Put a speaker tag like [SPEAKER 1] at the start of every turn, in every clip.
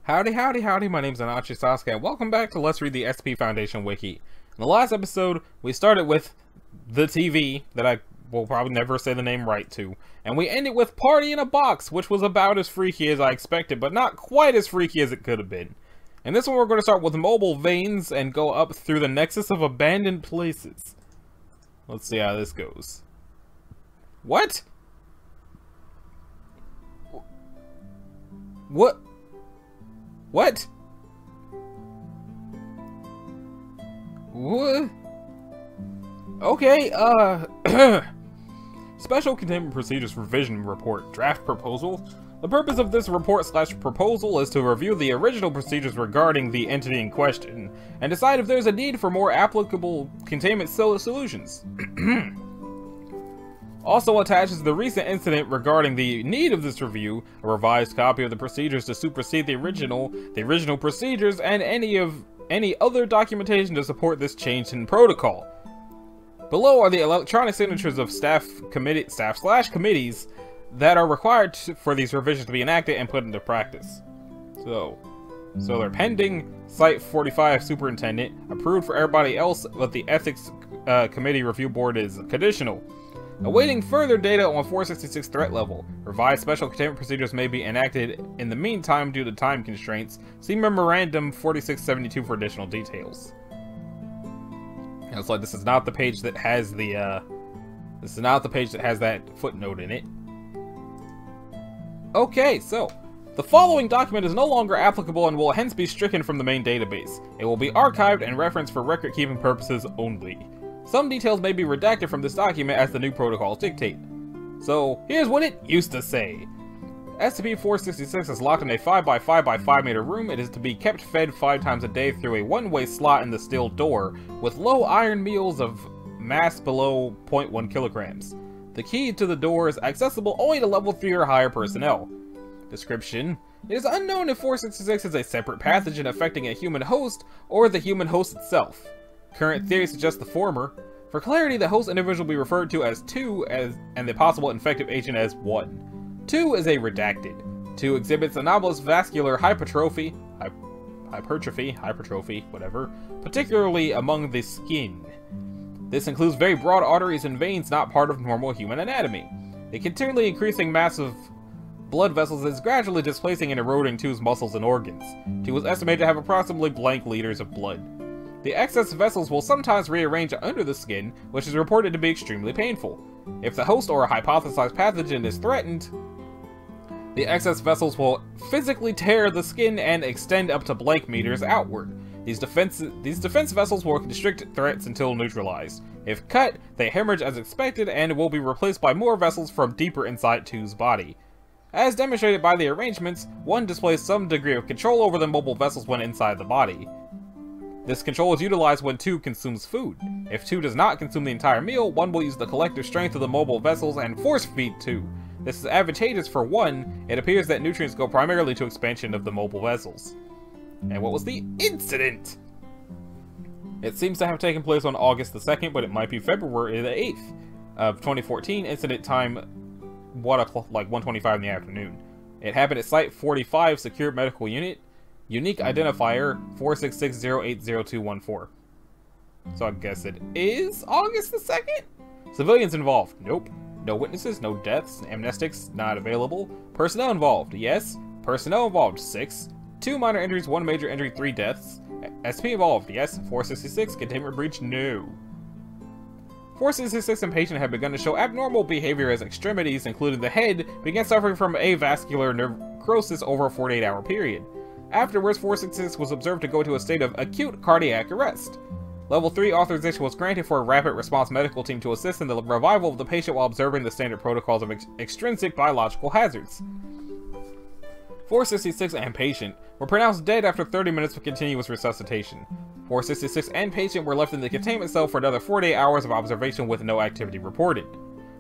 [SPEAKER 1] Howdy, howdy, howdy, my name's Anachi Sasuke, and welcome back to Let's Read the SCP Foundation Wiki. In the last episode, we started with the TV, that I will probably never say the name right to, and we ended with Party in a Box, which was about as freaky as I expected, but not quite as freaky as it could have been. And this one we're going to start with mobile veins and go up through the nexus of abandoned places. Let's see how this goes. What? What? What? What? Okay, Special Containment Procedures Revision Report Draft Proposal. The purpose of this report/proposal is to review the original procedures regarding the entity in question, and decide if there's a need for more applicable containment solutions. Also attaches the recent incident regarding the need of this review, a revised copy of the procedures to supersede the original procedures, and any other documentation to support this change in protocol. Below are the electronic signatures of staff/committees that are required for these revisions to be enacted and put into practice. So they're pending. Site 45 Superintendent approved for everybody else, but the Ethics Committee Review Board is conditional. Awaiting further data on 466 threat level. Revised special containment procedures may be enacted in the meantime due to time constraints. See Memorandum 4672 for additional details. And it's like this is not the page that has the that footnote in it. Okay, so the following document is no longer applicable and will hence be stricken from the main database. It will be archived and referenced for record-keeping purposes only. Some details may be redacted from this document as the new protocols dictate. So, here's what it used to say. SCP-466 is locked in a 5x5x5 meter room. It is to be kept fed 5 times a day through a one-way slot in the steel door, with low iron meals of mass below 0.1 kilograms. The key to the door is accessible only to level 3 or higher personnel. Description: it is unknown if 466 is a separate pathogen affecting a human host, or the human host itself. Current theory suggests the former. For clarity, the host individual will be referred to as 2 and the possible infective agent as 1. 2 is a redacted. 2 exhibits anomalous vascular hypertrophy, whatever, particularly among the skin. This includes very broad arteries and veins not part of normal human anatomy. A continually increasing mass of blood vessels is gradually displacing and eroding 2's muscles and organs. 2 is estimated to have approximately blank liters of blood. The excess vessels will sometimes rearrange under the skin, which is reported to be extremely painful. If the host or a hypothesized pathogen is threatened, the excess vessels will physically tear the skin and extend up to blank meters outward. These defense vessels will constrict threats until neutralized. If cut, they hemorrhage as expected and will be replaced by more vessels from deeper inside 2's body. As demonstrated by the arrangements, 1 displays some degree of control over the mobile vessels when inside the body. This control is utilized when 2 consumes food. If 2 does not consume the entire meal, 1 will use the collective strength of the mobile vessels and force feed 2. This is advantageous for 1. It appears that nutrients go primarily to expansion of the mobile vessels. And what was the incident? It seems to have taken place on August the 2nd, but it might be February the 8th of 2014. Incident time, like 1:25 in the afternoon. It happened at Site 45 Secure Medical Unit. Unique identifier 466080214. So I guess it is August the 2nd? Civilians involved? Nope. No witnesses, no deaths. Amnestics not available. Personnel involved? Yes. Personnel involved? 6. 2 minor injuries, 1 major injury, 3 deaths. SP involved? Yes. 466. Containment breach? No. 466 and patient have begun to show abnormal behavior as extremities, including the head, began suffering from avascular necrosis over a 48-hour period. Afterwards, 466 was observed to go into a state of acute cardiac arrest. Level 3 authorization was granted for a rapid response medical team to assist in the revival of the patient while observing the standard protocols of extrinsic biological hazards. 466 and patient were pronounced dead after 30 minutes of continuous resuscitation. 466 and patient were left in the containment cell for another 48 hours of observation with no activity reported.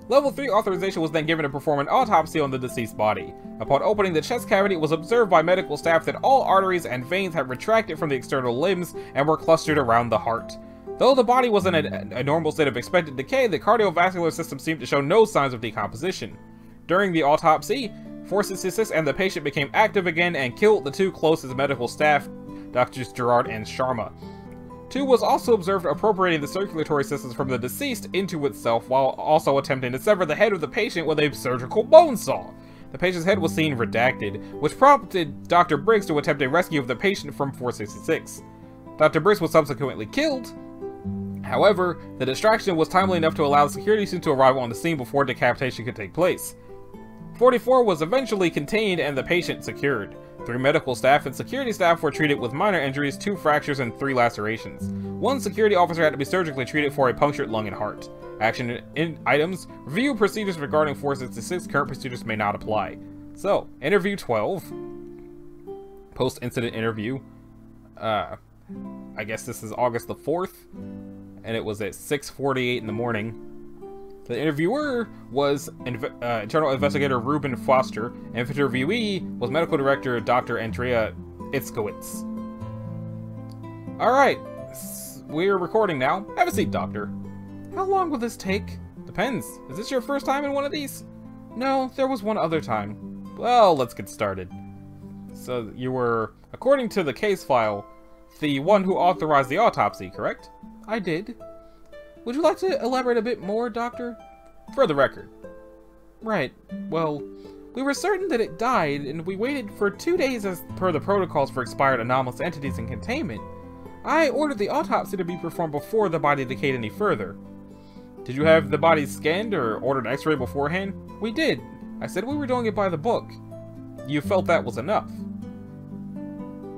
[SPEAKER 1] Level 3 authorization was then given to perform an autopsy on the deceased body. Upon opening the chest cavity, it was observed by medical staff that all arteries and veins had retracted from the external limbs and were clustered around the heart. Though the body was in a normal state of expected decay, the cardiovascular system seemed to show no signs of decomposition. During the autopsy, 466 and the patient became active again and killed the two closest medical staff, Drs. Gerard and Sharma. 2 was also observed appropriating the circulatory systems from the deceased into itself while also attempting to sever the head of the patient with a surgical bone saw. The patient's head was seen redacted, which prompted Dr. Briggs to attempt a rescue of the patient from 466. Dr. Briggs was subsequently killed. However, the distraction was timely enough to allow the security team to arrive on the scene before decapitation could take place. 44 was eventually contained and the patient secured. 3 medical staff and security staff were treated with minor injuries, 2 fractures, and 3 lacerations. 1 security officer had to be surgically treated for a punctured lung and heart. Action items: review procedures regarding 466, current procedures may not apply. So, interview 12. Post-incident interview. I guess this is August the 4th, and it was at 6:48 in the morning. The interviewer was Internal Investigator Ruben Foster, and interviewee was Medical Director Dr. Andrea Itzkowitz. Alright, we're recording now. Have a seat, Doctor. How long will this take? Depends. Is this your first time in one of these? No, there was one other time. Well, let's get started. So, you were, according to the case file, the one who authorized the autopsy, correct? I did. Would you like to elaborate a bit more, Doctor? For the record. Right. Well, we were certain that it died, and we waited for 2 days as per the protocols for expired anomalous entities in containment. I ordered the autopsy to be performed before the body decayed any further. Did you have the body scanned or ordered an x-ray beforehand? We did. I said we were doing it by the book. You felt that was enough.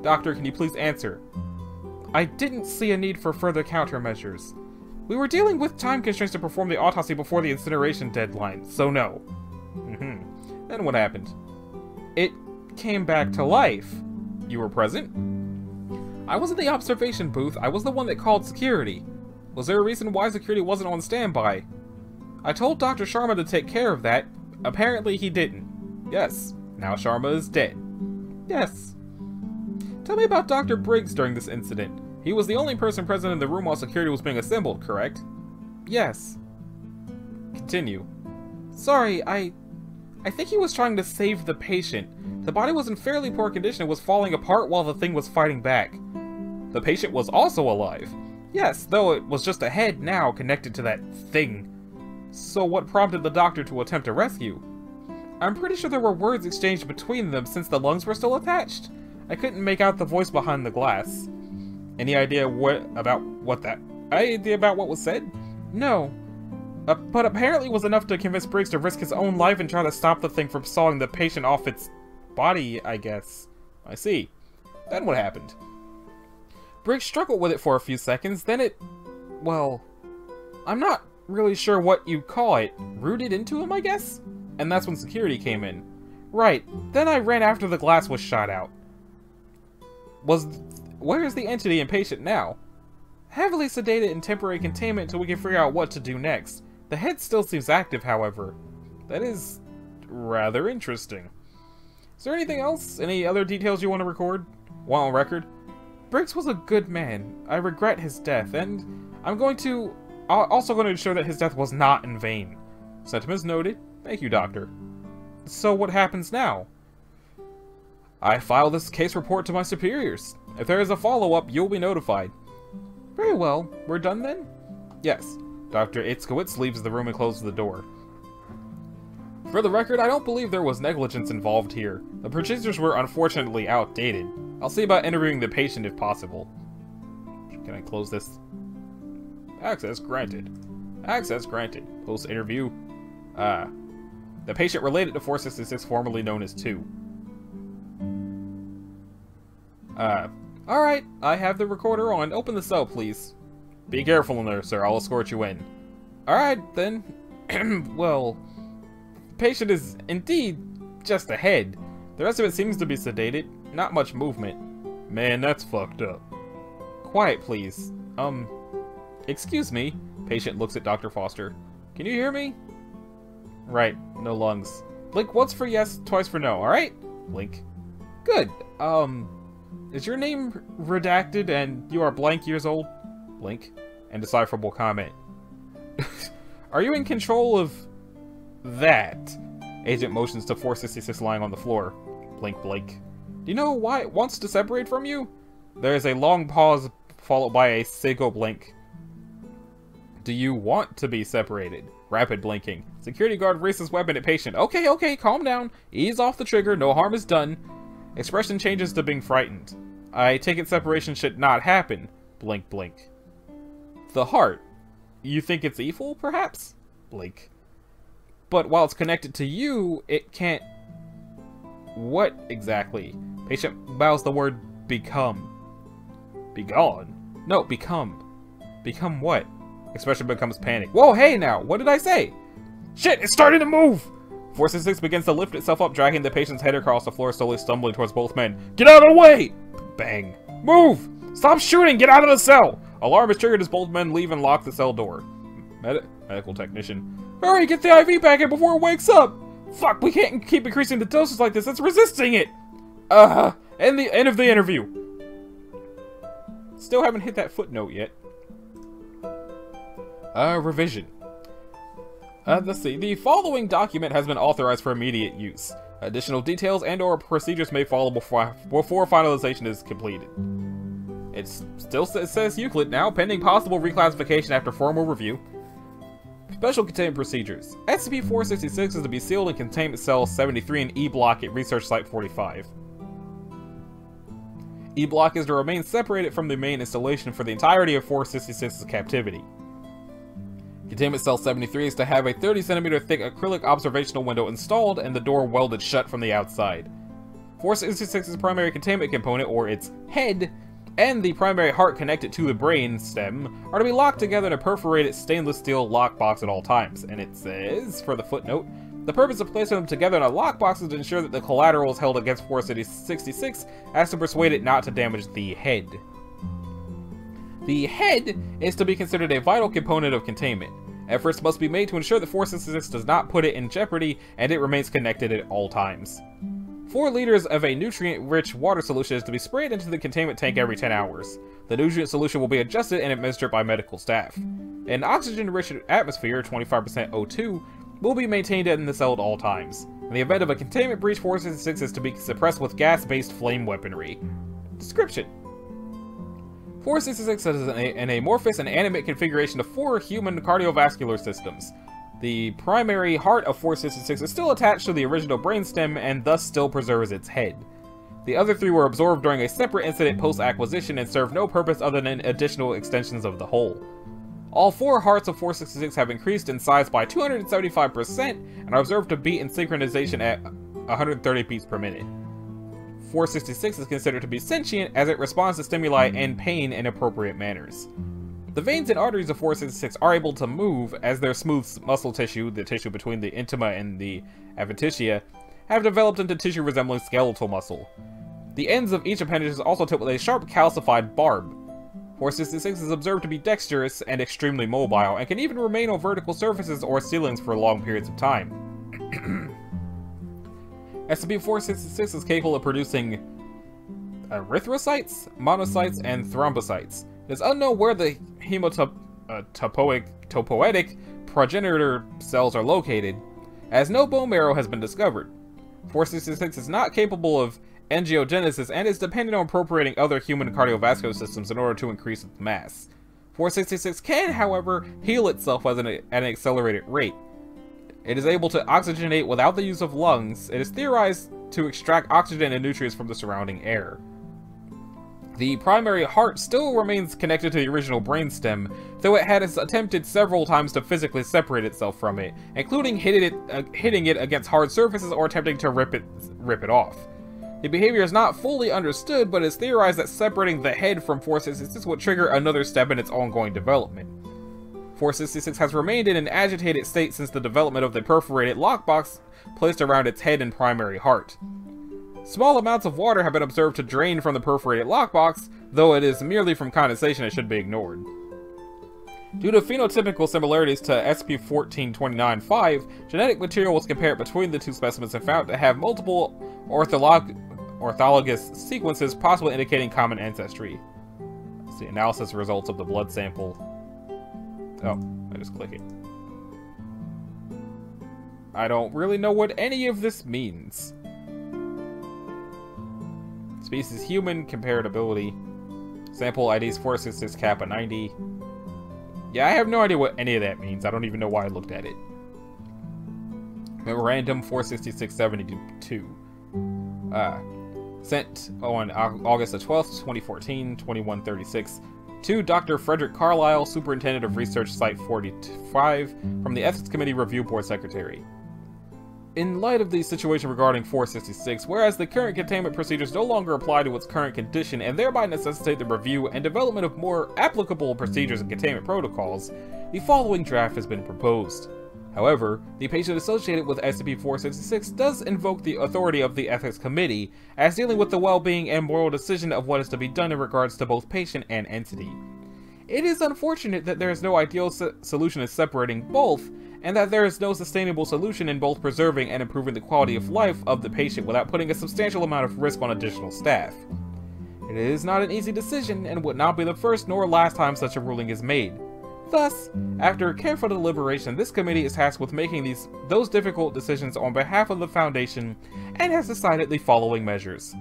[SPEAKER 1] Doctor, can you please answer? I didn't see a need for further countermeasures. We were dealing with time constraints to perform the autopsy before the incineration deadline, so no. Then what happened? It came back to life. You were present? I was in the observation booth. I was the one that called security. Was there a reason why security wasn't on standby? I told Dr. Sharma to take care of that. Apparently he didn't. Yes. Now Sharma is dead. Yes. Tell me about Dr. Briggs during this incident. He was the only person present in the room while security was being assembled, correct? Yes. Continue. Sorry, I think he was trying to save the patient. The body was in fairly poor condition and was falling apart while the thing was fighting back. The patient was also alive. Yes, though it was just a head now connected to that thing. So what prompted the doctor to attempt a rescue? I'm pretty sure there were words exchanged between them since the lungs were still attached. I couldn't make out the voice behind the glass. Any idea about what was said? No. But apparently it was enough to convince Briggs to risk his own life and try to stop the thing from sawing the patient off its body, I guess. I see. Then what happened? Briggs struggled with it for a few seconds, then it... well... I'm not really sure what you'd call it. Rooted into him, I guess? And that's when security came in. Right. Then I ran after the glass was shot out. Where is the entity and patient now? Heavily sedated in temporary containment until we can figure out what to do next. The head still seems active, however. That is rather interesting. Is there anything else? Any other details you want to want on record? Briggs was a good man. I regret his death, and I'm also going to ensure that his death was not in vain. Sentiments noted. Thank you, Doctor. So what happens now? I file this case report to my superiors. If there is a follow-up, you'll be notified. Very well. We're done then? Yes. Dr. Itzkowitz leaves the room and closes the door. For the record, I don't believe there was negligence involved here. The procedures were unfortunately outdated. I'll see about interviewing the patient if possible. Can I close this? Access granted. Access granted. Close interview. The patient related to 466, formerly known as 2. Alright, I have the recorder on. Open the cell, please. Be careful in there, sir. I'll escort you in. Alright, then. Well, the patient is indeed just a head. The rest of it seems to be sedated. Not much movement. Man, that's fucked up. Quiet, please. Excuse me. Patient looks at Dr. Foster. Can you hear me? Right, no lungs. Blink once for yes, twice for no, alright? Blink. Good. Is your name redacted and you are blank years old? Blink. Indecipherable comment. Are you in control of that? Agent motions to 466 lying on the floor. Blink, blink. Do you know why it wants to separate from you? There is a long pause followed by a single blink. Do you want to be separated? Rapid blinking. Security guard raises weapon at patient. Okay, okay, calm down. Ease off the trigger, no harm is done. Expression changes to being frightened. I take it separation should not happen. Blink, blink. The heart. You think it's evil, perhaps? Blink. But while it's connected to you, it can't... What exactly? Patient mouths the word become. Be gone? No, become. Become what? Expression becomes panic. Whoa, hey now! What did I say? Shit, it's starting to move! 466 begins to lift itself up, dragging the patient's head across the floor, slowly stumbling towards both men. Get out of the way! Bang. Move! Stop shooting! Get out of the cell! Alarm is triggered as both men leave and lock the cell door. Medical technician. Hurry, get the IV back in before it wakes up! Fuck, we can't keep increasing the doses like this, it's resisting it! End of the interview. Still haven't hit that footnote yet. Revision. Let's see. The following document has been authorized for immediate use. Additional details and/or procedures may follow before finalization is completed. It still says Euclid now, pending possible reclassification after formal review. Special containment procedures. SCP-466 is to be sealed in Containment Cell 73 in E-Block at Research Site 45. E-Block is to remain separated from the main installation for the entirety of 466's captivity. Containment Cell 73 is to have a 30cm thick acrylic observational window installed and the door welded shut from the outside. 466's primary containment component, or its head, and the primary heart connected to the brain stem are to be locked together in a perforated stainless steel lockbox at all times. And it says, for the footnote, the purpose of placing them together in a lockbox is to ensure that the collateral is held against 466 as to persuade it not to damage the head. The head is to be considered a vital component of containment. Efforts must be made to ensure that 466 does not put it in jeopardy and it remains connected at all times. 4 liters of a nutrient-rich water solution is to be sprayed into the containment tank every 10 hours. The nutrient solution will be adjusted and administered by medical staff. An oxygen-rich atmosphere, 25% O2, will be maintained in the cell at all times. In the event of a containment breach, 466 is to be suppressed with gas-based flame weaponry. Description: 466 is an amorphous and animate configuration of 4 human cardiovascular systems. The primary heart of 466 is still attached to the original brainstem and thus still preserves its head. The other 3 were absorbed during a separate incident post-acquisition and serve no purpose other than additional extensions of the whole. All 4 hearts of 466 have increased in size by 275% and are observed to beat in synchronization at 130 beats per minute. 466 is considered to be sentient as it responds to stimuli and pain in appropriate manners. The veins and arteries of 466 are able to move as their smooth muscle tissue, the tissue between the intima and the adventitia, have developed into tissue resembling skeletal muscle. The ends of each appendage is also tipped with a sharp calcified barb. 466 is observed to be dexterous and extremely mobile, and can even remain on vertical surfaces or ceilings for long periods of time. SCP-466 is capable of producing erythrocytes, monocytes, and thrombocytes. It is unknown where the hematopoietic progenitor cells are located, as no bone marrow has been discovered. 466 is not capable of angiogenesis and is dependent on appropriating other human cardiovascular systems in order to increase its mass. 466 can, however, heal itself at an accelerated rate. It is able to oxygenate without the use of lungs. It is theorized to extract oxygen and nutrients from the surrounding air. The primary heart still remains connected to the original brainstem, though it has attempted several times to physically separate itself from it, including hitting it against hard surfaces or attempting to rip it off. The behavior is not fully understood, but it is theorized that separating the head from 466 would trigger another step in its ongoing development. 466 has remained in an agitated state since the development of the perforated lockbox placed around its head and primary heart. Small amounts of water have been observed to drain from the perforated lockbox, though it is merely from condensation and should be ignored. Due to phenotypical similarities to SCP-1429-5, genetic material was compared between the 2 specimens and found to have multiple orthologous sequences, possibly indicating common ancestry. Let's see, analysis results of the blood sample. Oh, I just click it. I don't really know what any of this means. Species human, comparability. Sample IDs 466, kappa 90. Yeah, I have no idea what any of that means. I don't even know why I looked at it. Memorandum 46672. Sent on August the 12th, 2014, 2136. To Dr. Frederick Carlisle, Superintendent of Research Site 45, from the Ethics Committee Review Board Secretary. In light of the situation regarding 466, whereas the current containment procedures no longer apply to its current condition and thereby necessitate the review and development of more applicable procedures and containment protocols, the following draft has been proposed. However, the patient associated with SCP-466 does invoke the authority of the Ethics Committee, as dealing with the well-being and moral decision of what is to be done in regards to both patient and entity. It is unfortunate that there is no ideal solution in separating both, and that there is no sustainable solution in both preserving and improving the quality of life of the patient without putting a substantial amount of risk on additional staff. It is not an easy decision, and would not be the first nor last time such a ruling is made. Thus, after careful deliberation, this committee is tasked with making those difficult decisions on behalf of the Foundation, and has decided the following measures.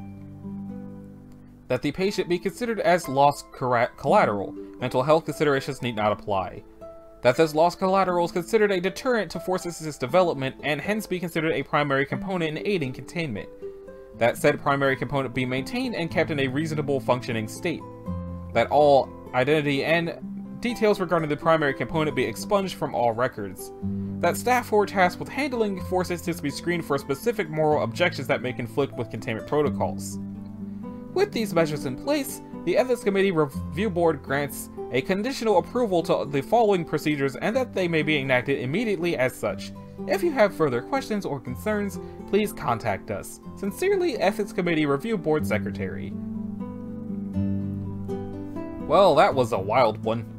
[SPEAKER 1] That the patient be considered as lost collateral. Mental health considerations need not apply. That this lost collateral is considered a deterrent to 466's development, and hence be considered a primary component in aiding containment. That said primary component be maintained and kept in a reasonable functioning state. That all identity and details regarding the primary component be expunged from all records. That staff who are tasked with handling 466 be screened for specific moral objections that may conflict with containment protocols. With these measures in place, the Ethics Committee Review Board grants a conditional approval to the following procedures and that they may be enacted immediately as such. If you have further questions or concerns, please contact us. Sincerely, Ethics Committee Review Board Secretary. Well, that was a wild one.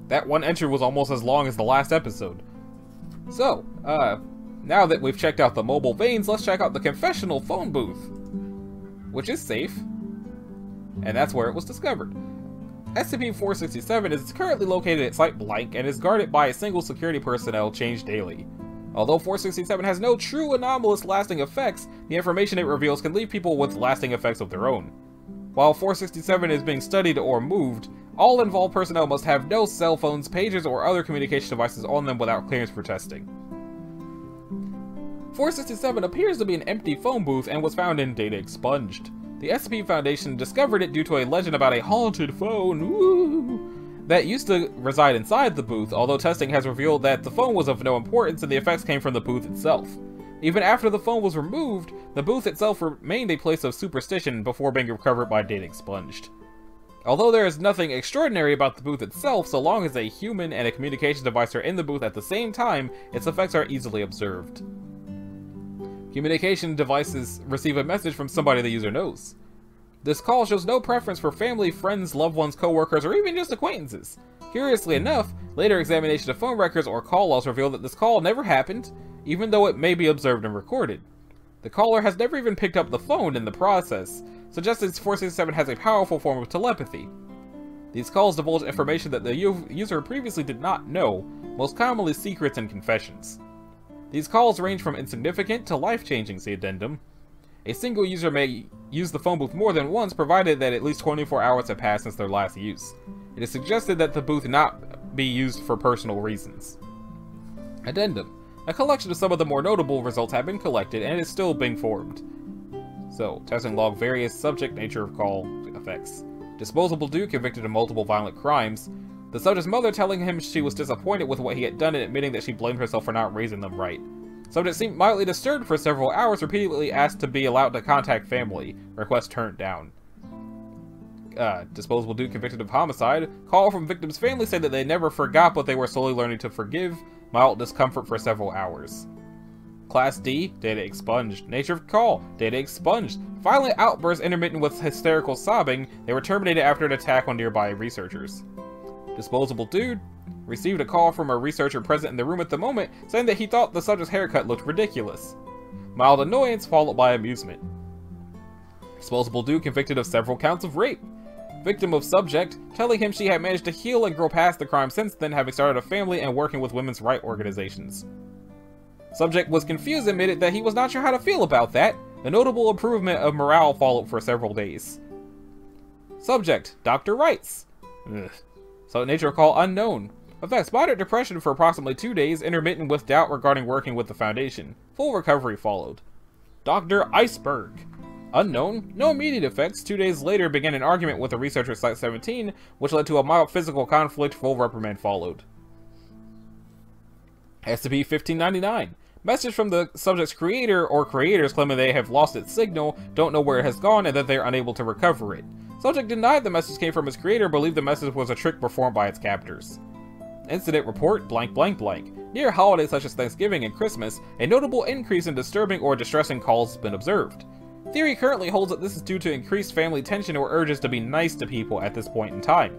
[SPEAKER 1] That one entry was almost as long as the last episode. So, now that we've checked out the mobile veins, let's check out the confessional phone booth, which is safe, and that's where it was discovered. SCP-467 is currently located at Site Blank and is guarded by a single security personnel changed daily. Although 467 has no true anomalous lasting effects, the information it reveals can leave people with lasting effects of their own. While 467 is being studied or moved, all involved personnel must have no cell phones, pagers, or other communication devices on them without clearance for testing. 467 appears to be an empty phone booth and was found in Data Expunged. The SCP Foundation discovered it due to a legend about a haunted phone that used to reside inside the booth, although testing has revealed that the phone was of no importance and the effects came from the booth itself. Even after the phone was removed, the booth itself remained a place of superstition before being recovered by Data Expunged. Although there is nothing extraordinary about the booth itself, so long as a human and a communication device are in the booth at the same time, its effects are easily observed. Communication devices receive a message from somebody the user knows. This call shows no preference for family, friends, loved ones, co-workers, or even just acquaintances. Curiously enough, later examination of phone records or call logs reveal that this call never happened, even though it may be observed and recorded. The caller has never even picked up the phone in the process, suggesting 467 has a powerful form of telepathy. These calls divulge information that the user previously did not know, most commonly secrets and confessions. These calls range from insignificant to life-changing, see addendum. A single user may use the phone booth more than once, provided that at least 24 hours have passed since their last use. It is suggested that the booth not be used for personal reasons. Addendum. A collection of some of the more notable results have been collected and is still being formed. So, testing log various subject nature of call effects. Disposable dude convicted of multiple violent crimes. The subject's mother telling him she was disappointed with what he had done and admitting that she blamed herself for not raising them right. Subject seemed mildly disturbed for several hours, repeatedly asked to be allowed to contact family. Request turned down. Disposable dude convicted of homicide. Call from victim's family said that they never forgot, but they were slowly learning to forgive. Mild discomfort for several hours. Class D, data expunged. Nature of call, data expunged. Violent outbursts intermittent with hysterical sobbing. They were terminated after an attack on nearby researchers. Disposable dude received a call from a researcher present in the room at the moment, saying that he thought the subject's haircut looked ridiculous. Mild annoyance followed by amusement. Disposable dude convicted of several counts of rape. Victim of subject, telling him she had managed to heal and grow past the crime since then, having started a family and working with women's rights organizations. Subject was confused and admitted that he was not sure how to feel about that. A notable improvement of morale followed for several days. Subject, Dr. Wrights. So nature call unknown. Effects, moderate depression for approximately 2 days, intermittent with doubt regarding working with the Foundation. Full recovery followed. Dr. Iceberg. Unknown, no immediate effects. 2 days later began an argument with a researcher at Site 17, which led to a mild physical conflict. Full reprimand followed. SCP-1599. Message from the subject's creator or creators claiming they have lost its signal, don't know where it has gone, and that they are unable to recover it. Subject denied the message came from its creator, believed the message was a trick performed by its captors. Incident report, blank blank blank. Near holidays such as Thanksgiving and Christmas, a notable increase in disturbing or distressing calls has been observed. Theory currently holds that this is due to increased family tension or urges to be nice to people at this point in time.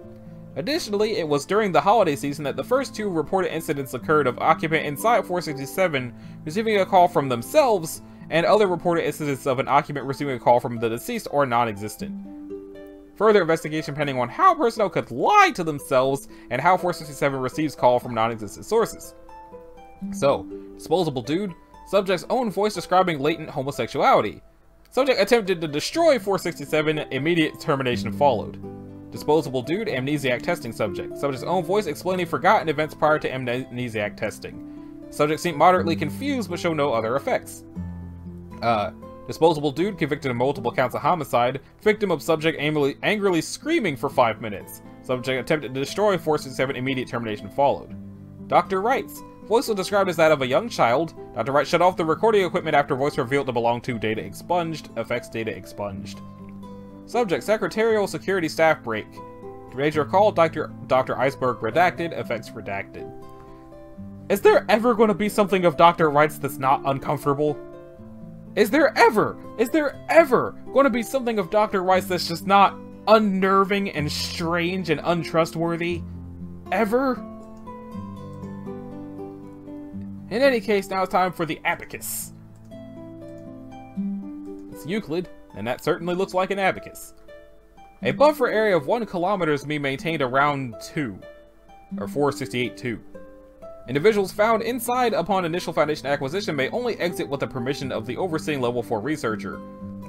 [SPEAKER 1] Additionally, it was during the holiday season that the first 2 reported incidents occurred of occupant inside 467 receiving a call from themselves, and other reported incidents of an occupant receiving a call from the deceased or non-existent. Further investigation pending on how personnel could lie to themselves and how 467 receives call from non-existent sources. So, disposable dude, subject's own voice describing latent homosexuality. Subject attempted to destroy 467, immediate termination followed. Disposable dude, amnesiac testing subject. Subject's own voice explaining forgotten events prior to amnesiac testing. Subject seemed moderately confused but showed no other effects. Disposable dude convicted of multiple counts of homicide. Victim of subject angrily screaming for 5 minutes. Subject attempted to destroy 467, immediate termination followed. Dr. Wrights. Voice was described as that of a young child. Dr. Wright shut off the recording equipment after voice revealed to belong to data expunged. Effects data expunged. Subject, Secretarial Security Staff Break. Major call, Dr. Iceberg redacted. Effects redacted. Is there ever going to be something of Dr. Wrights that's not uncomfortable? Is there ever going to be something of Dr. Wrights that's just not unnerving and strange and untrustworthy? Ever? In any case, now it's time for the abacus. It's Euclid, and that certainly looks like an abacus. A buffer area of 1 kilometer is being maintained around 2, or 468-2. Individuals found inside upon initial Foundation acquisition may only exit with the permission of the overseeing Level 4 researcher.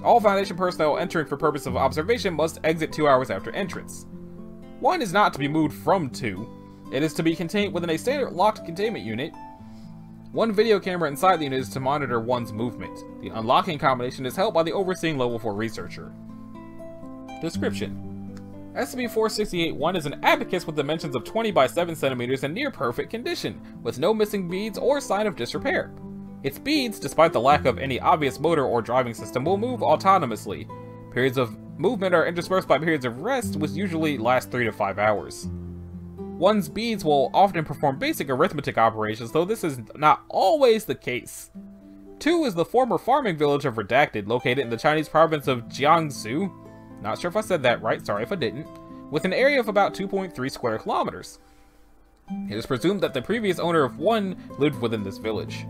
[SPEAKER 1] All Foundation personnel entering for purpose of observation must exit 2 hours after entrance. 1 is not to be moved from 2. It is to be contained within a standard locked containment unit. 1 video camera inside the unit is to monitor 1's movement. The unlocking combination is held by the overseeing Level 4 researcher. Description: SCP-468-1 is an abacus with dimensions of 20 by 7 centimeters and near perfect condition, with no missing beads or sign of disrepair. Its beads, despite the lack of any obvious motor or driving system, will move autonomously. Periods of movement are interspersed by periods of rest, which usually last 3 to 5 hours. 1's beads will often perform basic arithmetic operations, though this is not always the case. 2 is the former farming village of Redacted, located in the Chinese province of Jiangsu. Not sure if I said that right, sorry if I didn't. With an area of about 2.3 square kilometers. It is presumed that the previous owner of 1 lived within this village.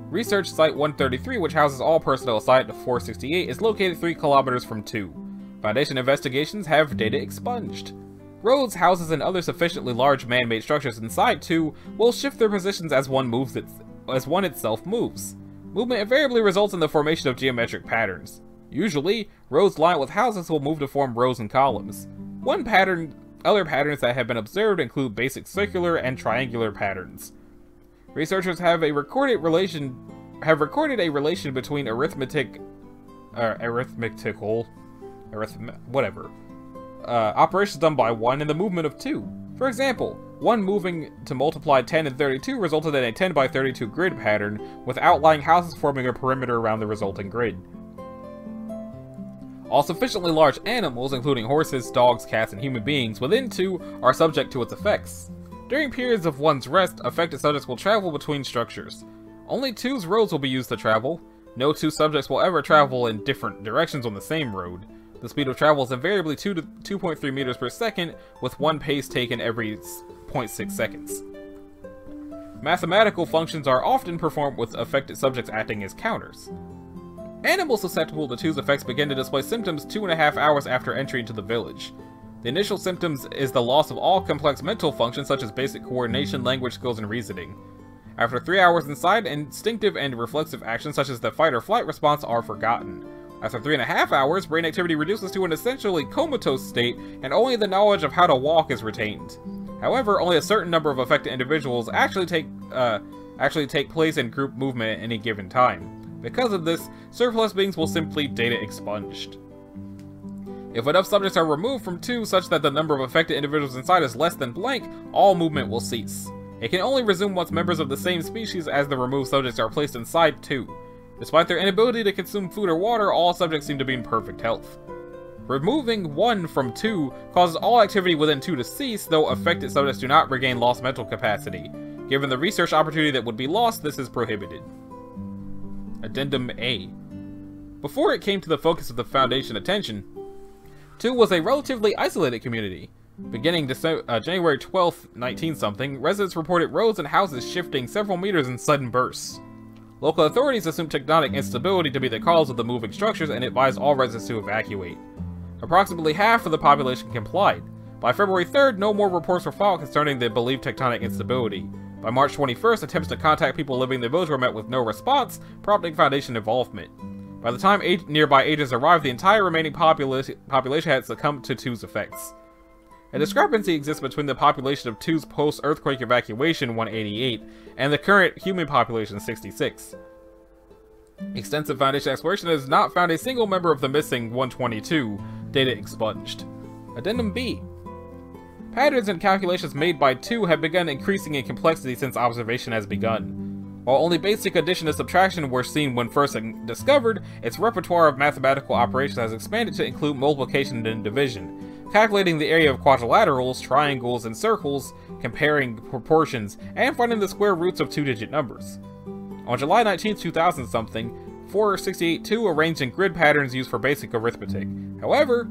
[SPEAKER 1] Research Site 133, which houses all personnel assigned to 468, is located 3 kilometers from 2. Foundation investigations have data expunged. Roads, houses, and other sufficiently large man-made structures inside 2 will shift their positions as 1 itself moves. Movement invariably results in the formation of geometric patterns. Usually, rows lined with houses will move to form rows and columns. Other patterns that have been observed include basic circular and triangular patterns. Researchers have recorded a relation between operations done by 1 and the movement of 2. For example, 1 moving to multiply 10 and 32 resulted in a 10 by 32 grid pattern, with outlying houses forming a perimeter around the resulting grid. All sufficiently large animals, including horses, dogs, cats, and human beings, within 2 are subject to its effects. During periods of 1's rest, affected subjects will travel between structures. Only 2's roads will be used to travel. No 2 subjects will ever travel in different directions on the same road. The speed of travel is invariably 2 to 2.3 meters per second, with 1 pace taken every 0.6 seconds. Mathematical functions are often performed with affected subjects acting as counters. Animals susceptible to 2's effects begin to display symptoms 2.5 hours after entry into the village. The initial symptoms is the loss of all complex mental functions such as basic coordination, language skills, and reasoning. After 3 hours inside, instinctive and reflexive actions such as the fight or flight response are forgotten. After 3.5 hours, brain activity reduces to an essentially comatose state, and only the knowledge of how to walk is retained. However, only a certain number of affected individuals actually take place in group movement at any given time. Because of this, surplus beings will simply data expunged. If enough subjects are removed from 2 such that the number of affected individuals inside is less than blank, all movement will cease. It can only resume once members of the same species as the removed subjects are placed inside 2. Despite their inability to consume food or water, all subjects seem to be in perfect health. Removing 1 from 2 causes all activity within 2 to cease, though affected subjects do not regain lost mental capacity. Given the research opportunity that would be lost, this is prohibited. Addendum A. Before it came to the focus of the Foundation attention, 2 was a relatively isolated community. Beginning January 12th, 19-something, residents reported roads and houses shifting several meters in sudden bursts. Local authorities assumed tectonic instability to be the cause of the moving structures and advised all residents to evacuate. Approximately half of the population complied. By February 3rd, no more reports were filed concerning the believed tectonic instability. By March 21st, attempts to contact people living in the village were met with no response, prompting Foundation involvement. By the time nearby agents arrived, the entire remaining population had succumbed to 2's effects. A discrepancy exists between the population of 2's post-earthquake evacuation 188 and the current human population 66. Extensive Foundation exploration has not found a single member of the missing 122, data expunged. Addendum B. Patterns and calculations made by 2 have begun increasing in complexity since observation has begun. While only basic addition and subtraction were seen when first discovered, its repertoire of mathematical operations has expanded to include multiplication and division, calculating the area of quadrilaterals, triangles, and circles, comparing proportions, and finding the square roots of 2-digit numbers. On July 19, 2000-something, 468-2 arranged in grid patterns used for basic arithmetic. However,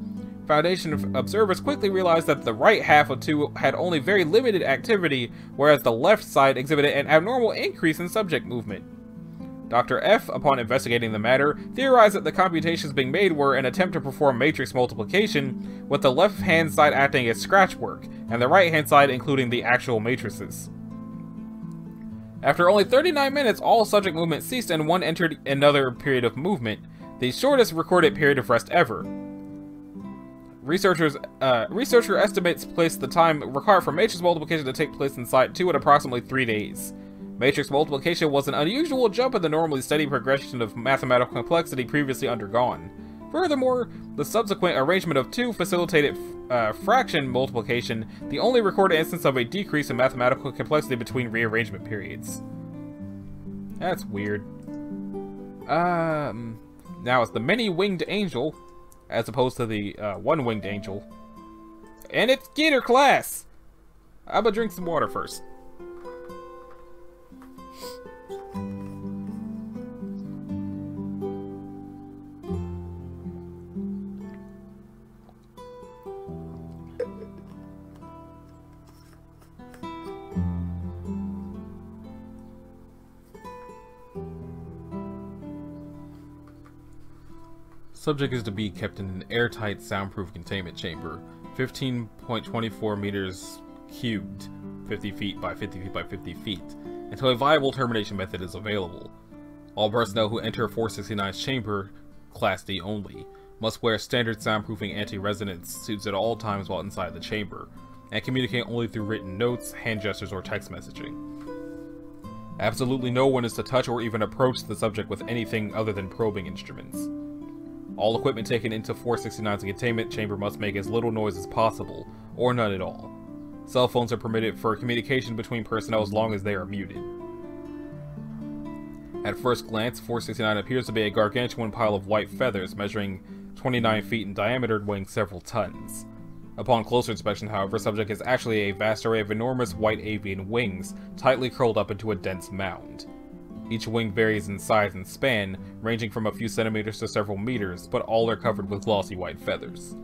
[SPEAKER 1] Foundation observers quickly realized that the right half of 2 had only very limited activity, whereas the left side exhibited an abnormal increase in subject movement. Dr. F, upon investigating the matter, theorized that the computations being made were an attempt to perform matrix multiplication, with the left-hand side acting as scratch work, and the right-hand side including the actual matrices. After only 39 minutes, all subject movement ceased and 1 entered another period of movement, the shortest recorded period of rest ever. Researcher estimates placed the time required for matrix multiplication to take place inside 2 at approximately 3 days. Matrix multiplication was an unusual jump in the normally steady progression of mathematical complexity previously undergone. Furthermore, the subsequent arrangement of 2 facilitated fraction multiplication, the only recorded instance of a decrease in mathematical complexity between rearrangement periods. That's weird. Now it's the many-winged angel, as opposed to the one-winged angel. And it's Gator class! I'm gonna drink some water first. Subject is to be kept in an airtight, soundproof containment chamber, 15.24 meters cubed, 50 feet by 50 feet by 50 feet, until a viable termination method is available. All personnel who enter 469's chamber, Class D only, must wear standard soundproofing anti-resonance suits at all times while inside the chamber, and communicate only through written notes, hand gestures, or text messaging. Absolutely no one is to touch or even approach the subject with anything other than probing instruments. All equipment taken into 469's containment chamber must make as little noise as possible, or none at all. Cell phones are permitted for communication between personnel as long as they are muted. At first glance, 469 appears to be a gargantuan pile of white feathers measuring 29 feet in diameter, weighing several tons. Upon closer inspection, however, subject is actually a vast array of enormous white avian wings, tightly curled up into a dense mound. Each wing varies in size and span, ranging from a few centimeters to several meters, but all are covered with glossy white feathers.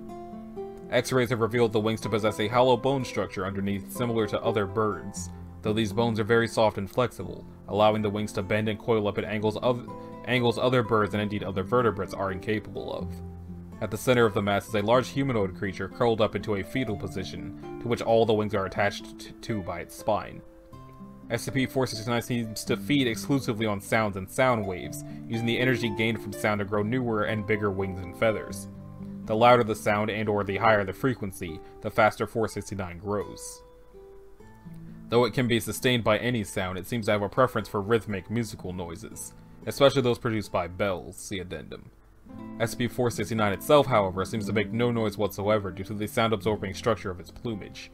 [SPEAKER 1] X-rays have revealed the wings to possess a hollow bone structure underneath similar to other birds, though these bones are very soft and flexible, allowing the wings to bend and coil up at angles other birds and indeed other vertebrates are incapable of. At the center of the mass is a large humanoid creature curled up into a fetal position, to which all the wings are attached to by its spine. SCP-469 seems to feed exclusively on sounds and sound waves, using the energy gained from sound to grow newer and bigger wings and feathers. The louder the sound and/or the higher the frequency, the faster 469 grows. Though it can be sustained by any sound, it seems to have a preference for rhythmic, musical noises, especially those produced by bells, see addendum. SCP-469 itself, however, seems to make no noise whatsoever due to the sound-absorbing structure of its plumage.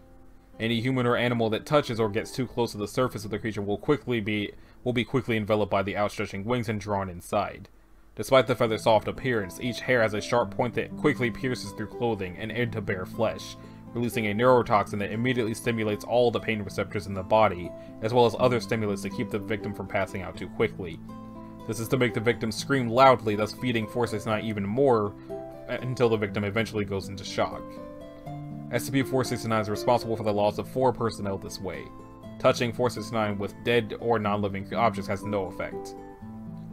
[SPEAKER 1] Any human or animal that touches or gets too close to the surface of the creature will be quickly enveloped by the outstretching wings and drawn inside. Despite the feather's soft appearance, each hair has a sharp point that quickly pierces through clothing and into bare flesh, releasing a neurotoxin that immediately stimulates all the pain receptors in the body, as well as other stimulants to keep the victim from passing out too quickly. This is to make the victim scream loudly, thus feeding 469 even more until the victim eventually goes into shock. SCP-469 is responsible for the loss of 4 personnel this way. Touching 469 with dead or non-living objects has no effect.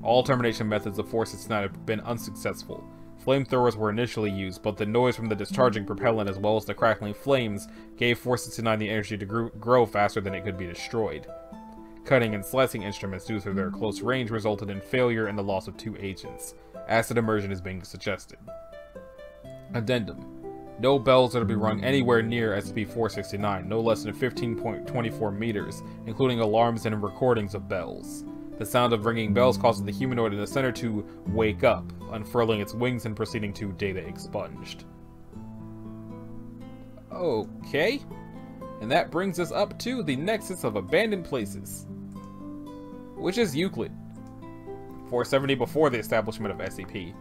[SPEAKER 1] All termination methods of 469 have been unsuccessful. Flamethrowers were initially used, but the noise from the discharging propellant as well as the crackling flames gave 469 the energy to grow faster than it could be destroyed. Cutting and slicing instruments due to their close range resulted in failure and the loss of 2 agents. Acid immersion is being suggested. Addendum. No bells are to be rung anywhere near SCP-469, no less than 15.24 meters, including alarms and recordings of bells. The sound of ringing bells causes the humanoid in the center to wake up, unfurling its wings and proceeding to data expunged. Okay. And that brings us up to the Nexus of Abandoned Places, which is Euclid. 470 before the establishment of SCP.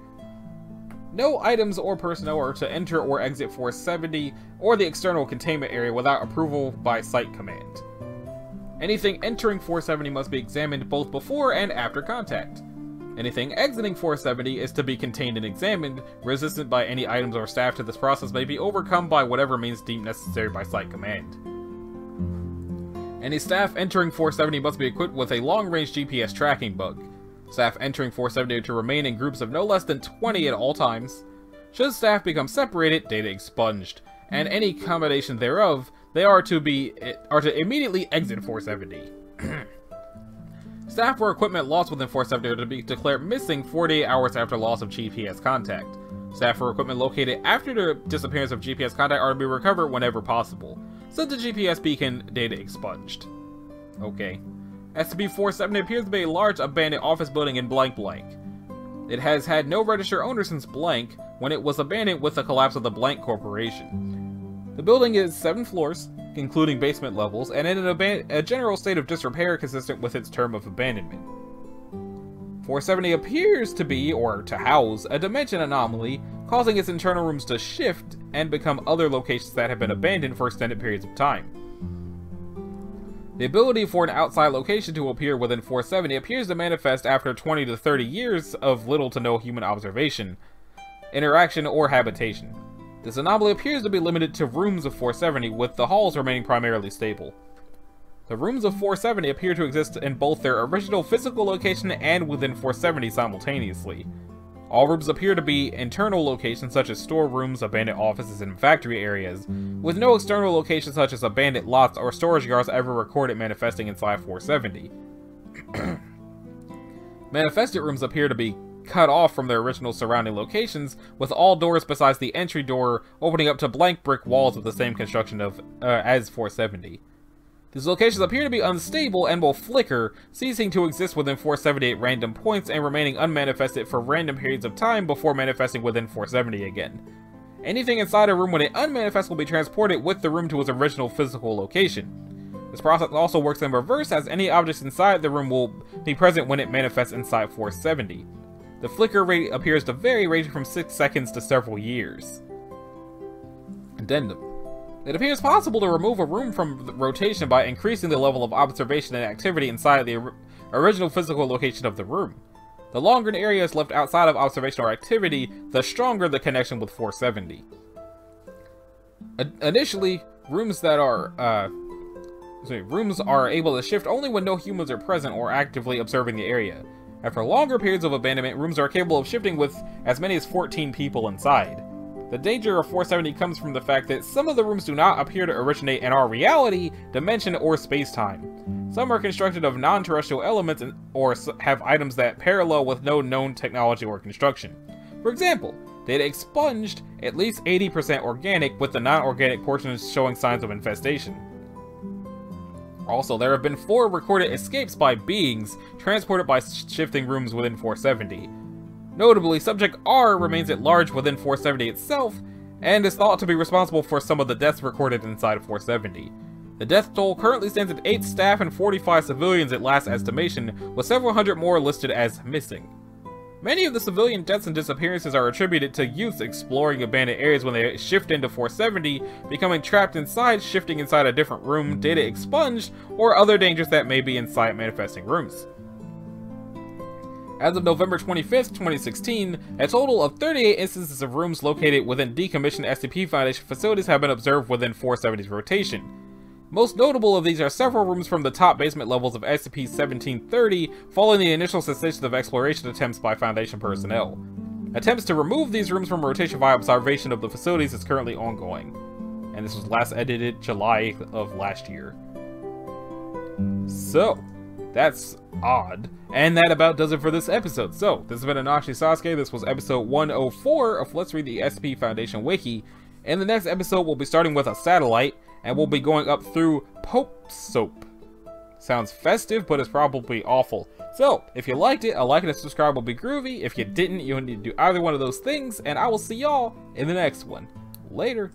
[SPEAKER 1] No items or personnel are to enter or exit 470 or the external containment area without approval by Site Command. Anything entering 470 must be examined both before and after contact. Anything exiting 470 is to be contained and examined. Resistance by any items or staff to this process may be overcome by whatever means deemed necessary by Site Command. Any staff entering 470 must be equipped with a long-range GPS tracking bug. Staff entering 470 are to remain in groups of no less than 20 at all times. Should staff become separated, data expunged, and any combination thereof, they are to immediately exit 470. Staff or equipment lost within 470 are to be declared missing 48 hours after loss of GPS contact. Staff or equipment located after the disappearance of GPS contact are to be recovered whenever possible. Sent to GPS beacon, data expunged. Okay. SCP-470 appears to be a large abandoned office building in blank blank. It has had no registered owner since blank, when it was abandoned with the collapse of the Blank Corporation. The building is 7 floors, including basement levels, and in a general state of disrepair consistent with its term of abandonment. 470 appears to be, or to house, a dimension anomaly, causing its internal rooms to shift and become other locations that have been abandoned for extended periods of time. The ability for an outside location to appear within 470 appears to manifest after 20 to 30 years of little to no human observation, interaction, or habitation. This anomaly appears to be limited to rooms of 470, with the halls remaining primarily stable. The rooms of 470 appear to exist in both their original physical location and within 470 simultaneously. All rooms appear to be internal locations such as storerooms, abandoned offices, and factory areas, with no external locations such as abandoned lots or storage yards ever recorded manifesting inside 470. Manifested rooms appear to be cut off from their original surrounding locations, with all doors besides the entry door opening up to blank brick walls of the same construction as 470. These locations appear to be unstable and will flicker, ceasing to exist within 470 at random points and remaining unmanifested for random periods of time before manifesting within 470 again. Anything inside a room when it unmanifests will be transported with the room to its original physical location. This process also works in reverse, as any objects inside the room will be present when it manifests inside 470. The flicker rate appears to vary, ranging from 6 seconds to several years. Addendum. It appears possible to remove a room from rotation by increasing the level of observation and activity inside the original physical location of the room. The longer an area is left outside of observation or activity, the stronger the connection with 470. Initially, rooms are able to shift only when no humans are present or actively observing the area. After longer periods of abandonment, rooms are capable of shifting with as many as 14 people inside. The danger of 470 comes from the fact that some of the rooms do not appear to originate in our reality, dimension, or space-time. Some are constructed of non-terrestrial elements or have items that parallel with no known technology or construction. For example, data expunged at least 80% organic, with the non-organic portions showing signs of infestation. Also, there have been 4 recorded escapes by beings transported by shifting rooms within 470. Notably, Subject R remains at large within 470 itself, and is thought to be responsible for some of the deaths recorded inside of 470. The death toll currently stands at 8 staff and 45 civilians at last estimation, with several hundred more listed as missing. Many of the civilian deaths and disappearances are attributed to youths exploring abandoned areas when they shift into 470, becoming trapped inside, shifting inside a different room, data expunged, or other dangers that may be inside manifesting rooms. As of November 25th, 2016, a total of 38 instances of rooms located within decommissioned SCP Foundation facilities have been observed within 470's rotation. Most notable of these are several rooms from the top basement levels of SCP-1730 following the initial cessation of exploration attempts by Foundation personnel. Attempts to remove these rooms from rotation via observation of the facilities is currently ongoing. And this was last edited July of last year. So, that's odd. And that about does it for this episode. So, this has been Anashi Sasuke. This was episode 104 of Let's Read the SCP Foundation Wiki. In the next episode, we'll be starting with a satellite, and we'll be going up through Pope Soap. Sounds festive, but it's probably awful. So, if you liked it, a like and a subscribe will be groovy. If you didn't, you need to do either one of those things, and I will see y'all in the next one. Later.